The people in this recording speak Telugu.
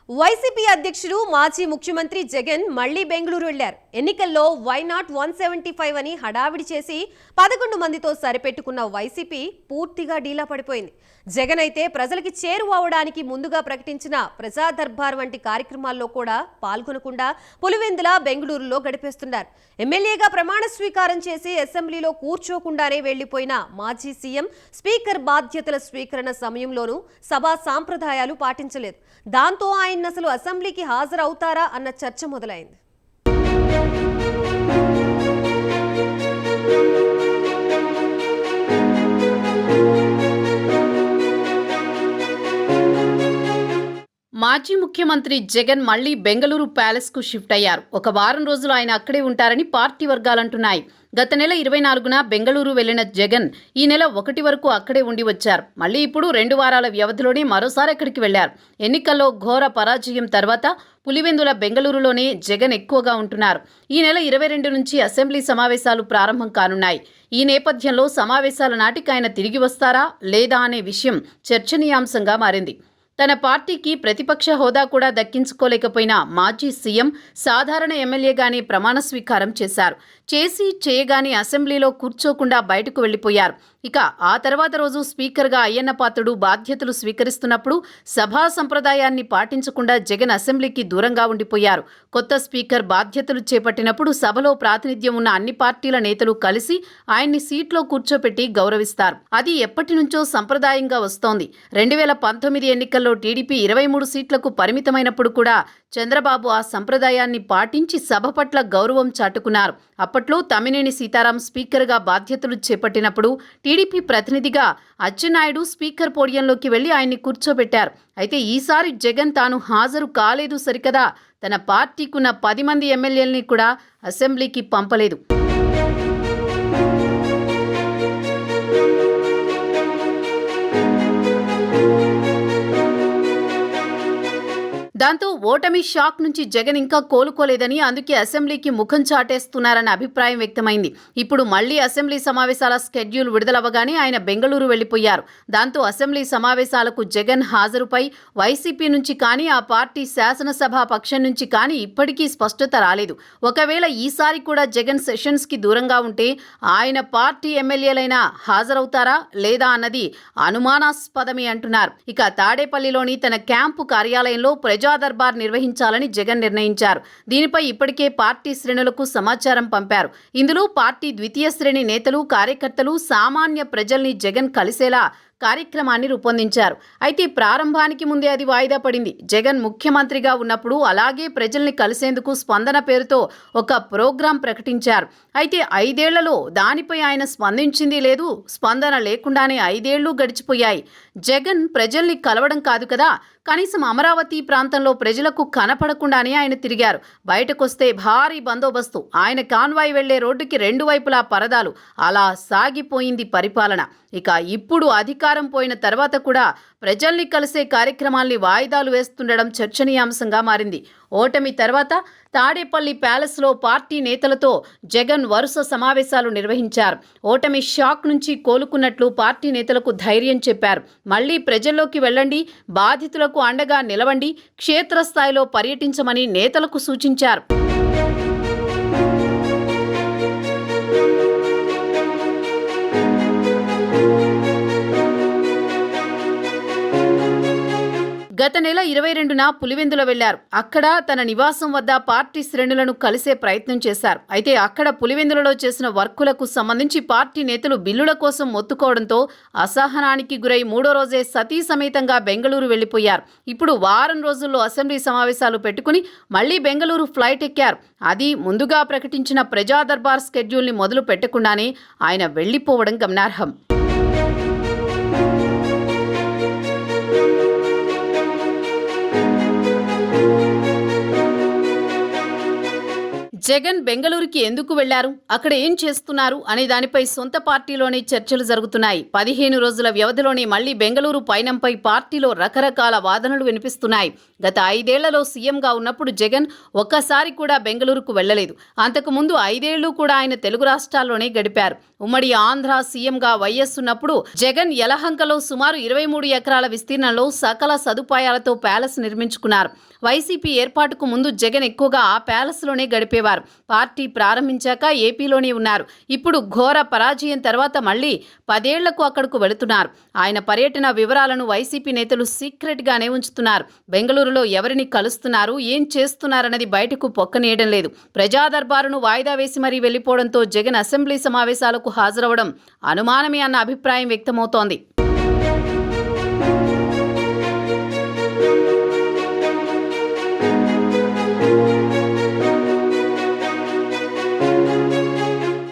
వైసీపీ అధ్యక్షుడు మాజీ ముఖ్యమంత్రి జగన్ మళ్లీ బెంగళూరు వెళ్లారు. ఎన్నికల్లో వై నాట్ 175 అని హడావిడి చేసి 11 మందితో సరిపెట్టుకున్న వైసీపీ పూర్తిగా డీలా పడిపోయింది. జగన్ అయితే ప్రజలకి చేరువవడానికి ముందుగా ప్రకటించిన ప్రజా దర్బార్ వంటి కార్యక్రమాల్లో కూడా పాల్గొనకుండా పులివెందుల బెంగళూరులో గడిపేస్తున్నారు. ఎమ్మెల్యేగా ప్రమాణ స్వీకారం చేసి అసెంబ్లీలో కూర్చోకుండానే వెళ్లిపోయిన మాజీ సీఎం స్పీకర్ బాధ్యతల స్వీకరణ సమయంలోనూ సభా సాంప్రదాయాలు పాటించలేదు. దాంతో ఆయన అసలు అసెంబ్లీకి హాజరవుతారా అన్న చర్చ మొదలైంది. మాజీ ముఖ్యమంత్రి జగన్ మళ్లీ బెంగళూరు ప్యాలెస్ కు షిఫ్ట్ అయ్యారు. ఒక వారం రోజులు ఆయన అక్కడే ఉంటారని పార్టీ వర్గాలంటున్నాయి. గత నెల 24న బెంగళూరు వెళ్లిన జగన్ ఈ నెల 1 వరకు అక్కడే ఉండి వచ్చారు. మళ్లీ ఇప్పుడు 2 వారాల వ్యవధిలోనే మరోసారి అక్కడికి వెళ్లారు. ఎన్నికల్లో ఘోర పరాజయం తర్వాత పులివెందుల బెంగళూరులోనే జగన్ ఎక్కువగా ఉంటున్నారు. ఈ నెల 22 నుంచి అసెంబ్లీ సమావేశాలు ప్రారంభం కానున్నాయి. ఈ నేపథ్యంలో సమావేశాల నాటికి ఆయన తిరిగి వస్తారా లేదా అనే విషయం చర్చనీయాంశంగా మారింది. తన పార్టీకి ప్రతిపక్ష హోదా కూడా దక్కించుకోలేకపోయిన మాజీ సీఎం సాధారణ ఎమ్మెల్యేగానే ప్రమాణ స్వీకారం చేశారు. చేయగానే అసెంబ్లీలో కూర్చోకుండా బయటకు వెళ్లిపోయారు. ఇక ఆ తర్వాత రోజు స్పీకర్గా అయ్యన్న పాత్రుడు బాధ్యతలు స్వీకరిస్తున్నప్పుడు సభా సంప్రదాయాన్ని పాటించకుండా జగన్ అసెంబ్లీకి దూరంగా ఉండిపోయారు. కొత్త స్పీకర్ బాధ్యతలు చేపట్టినప్పుడు సభలో ప్రాతినిధ్యం ఉన్న అన్ని పార్టీల నేతలు కలిసి ఆయన్ని సీట్లో కూర్చోపెట్టి గౌరవిస్తారు. అది ఎప్పటి నుంచో సంప్రదాయంగా వస్తోంది. 2019 ఎన్నికల్లో టీడీపీ 23 సీట్లకు పరిమితమైనప్పుడు కూడా చంద్రబాబు ఆ సంప్రదాయాన్ని పాటించి సభ పట్ల గౌరవం చాటుకున్నారు. అప్పట్లో తమ్మినేని సీతారాం స్పీకర్గా బాధ్యతలు చేపట్టినప్పుడు టీడీపీ ప్రతినిధిగా అచ్చెన్నాయుడు స్పీకర్ పోడియంలోకి వెళ్లి ఆయన్ని కూర్చోబెట్టారు. అయితే ఈసారి జగన్ తాను హాజరు కాలేదు సరికదా, తన పార్టీకున్న 10 మంది ఎమ్మెల్యేలని కూడా అసెంబ్లీకి పంపలేదు. దాంతో ఓటమి షాక్ నుంచి జగన్ ఇంకా కోలుకోలేదని, అందుకే అసెంబ్లీకి ముఖం చాటేస్తున్నారన్న అభిప్రాయం వ్యక్తమైంది. ఇప్పుడు మళ్లీ అసెంబ్లీ సమావేశాల స్కెడ్యూల్ విడుదలవ్వగానే ఆయన బెంగళూరు వెళ్లిపోయారు. దాంతో అసెంబ్లీ సమావేశాలకు జగన్ హాజరుపై వైసీపీ నుంచి కానీ ఆ పార్టీ శాసనసభ పక్షం నుంచి కానీ ఇప్పటికీ స్పష్టత రాలేదు. ఒకవేళ ఈసారి కూడా జగన్ సెషన్స్ కి దూరంగా ఉంటే ఆయన పార్టీ ఎమ్మెల్యేలైనా హాజరవుతారా లేదా అన్నది అనుమానాస్పదమే అంటున్నారు. ఇక తాడేపల్లిలోని తన క్యాంపు కార్యాలయంలో ప్రజా దర్బార్ నిర్వహించాలని జగన్ నిర్ణయించారు. దీనిపై ఇప్పటికే పార్టీ శ్రేణులకు సమాచారం పంపారు. ఇందులో పార్టీ ద్వితీయ శ్రేణి నేతలు, కార్యకర్తలు, సామాన్య ప్రజల్ని జగన్ కలిసేలా కార్యక్రమాన్ని రూపొందించారు. అయితే ప్రారంభానికి ముందే అది వాయిదా పడింది. జగన్ ముఖ్యమంత్రిగా ఉన్నప్పుడు అలాగే ప్రజల్ని కలిసేందుకు స్పందన పేరుతో ఒక ప్రోగ్రాం ప్రకటించారు. అయితే 5 ఏళ్లలో దానిపై ఆయన స్పందించింది లేదు. స్పందన లేకుండానే 5 ఏళ్లు గడిచిపోయాయి. జగన్ ప్రజల్ని కలవడం కాదు కదా, కనీసం అమరావతి ప్రాంతంలో ప్రజలకు కనపడకుండానే ఆయన తిరిగారు. బయటకొస్తే భారీ బందోబస్తు, ఆయన కాన్వాయ్ వెళ్లే రోడ్డుకి 2 వైపులా పరదాలు, అలా సాగిపోయింది పరిపాలన. ఇక ఇప్పుడు అధికారం పోయిన తర్వాత కూడా ప్రజల్ని కలిసే కార్యక్రమాల్ని వాయిదాలు వేస్తుండడం చర్చనీయాంశంగా మారింది. ఓటమి తర్వాత తాడేపల్లి ప్యాలెస్లో పార్టీ నేతలతో జగన్ వరుస సమావేశాలు నిర్వహించారు. ఓటమి షాక్ నుంచి కోలుకున్నట్లు పార్టీ నేతలకు ధైర్యం చెప్పారు. మళ్లీ ప్రజల్లోకి వెళ్లండి, బాధితులకు అండగా నిలవండి, క్షేత్రస్థాయిలో పర్యటించమని నేతలకు సూచించారు. గత నెల 22న పులివెందుల వెళ్లారు. అక్కడ తన నివాసం వద్ద పార్టీ శ్రేణులను కలిసే ప్రయత్నం చేశారు. అయితే అక్కడ పులివెందులలో చేసిన వర్కులకు సంబంధించి పార్టీ నేతలు బిల్లుల కోసం మొత్తుకోవడంతో అసహనానికి గురై 3వ రోజే సతీ సమేతంగా బెంగళూరు వెళ్లిపోయారు. ఇప్పుడు వారం రోజుల్లో అసెంబ్లీ సమావేశాలు పెట్టుకుని మళ్లీ బెంగళూరు ఫ్లైట్ ఎక్కారు. అది ముందుగా ప్రకటించిన ప్రజా దర్బార్ స్కెడ్యూల్ని మొదలు పెట్టకుండానే ఆయన వెళ్లిపోవడం గమనార్హం. జగన్ బెంగళూరుకి ఎందుకు వెళ్లారు, అక్కడ ఏం చేస్తున్నారు అనే దానిపై సొంత పార్టీలోనే చర్చలు జరుగుతున్నాయి. 15 రోజుల వ్యవధిలోనే మళ్లీ బెంగళూరు పయనంపై పార్టీలో రకరకాల వాదనలు వినిపిస్తున్నాయి. గత 5 ఏళ్లలో సీఎంగా ఉన్నప్పుడు జగన్ ఒక్కసారి కూడా బెంగళూరుకు వెళ్లలేదు. అంతకు ముందు 5 ఏళ్లు కూడా ఆయన తెలుగు రాష్ట్రాల్లోనే గడిపారు. ఉమ్మడి ఆంధ్ర సీఎంగా వైఎస్ ఉన్నప్పుడు జగన్ యలహంకలో సుమారు 23 ఎకరాల విస్తీర్ణంలో సకల సదుపాయాలతో ప్యాలెస్ నిర్మించుకున్నారు. వైసీపీ ఏర్పాటుకు ముందు జగన్ ఎక్కువగా ఆ ప్యాలెస్లోనే గడిపేవారు. పార్టీ ప్రారంభించాక ఏపీలోనే ఉన్నారు. ఇప్పుడు ఘోర పరాజయం తర్వాత మళ్లీ 10 ఏళ్లకు అక్కడకు వెళుతున్నారు. ఆయన పర్యటన వివరాలను వైసీపీ నేతలు సీక్రెట్గానే ఉంచుతున్నారు. బెంగళూరులో ఎవరిని కలుస్తున్నారు, ఏం చేస్తున్నారన్నది బయటకు పొక్కనీయడం లేదు. ప్రజా దర్బారును వాయిదా వేసి మరీ వెళ్లిపోవడంతో జగన్ అసెంబ్లీ సమావేశాలకు హాజరవడం అనుమానమే అన్న అభిప్రాయం వ్యక్తమవుతోంది.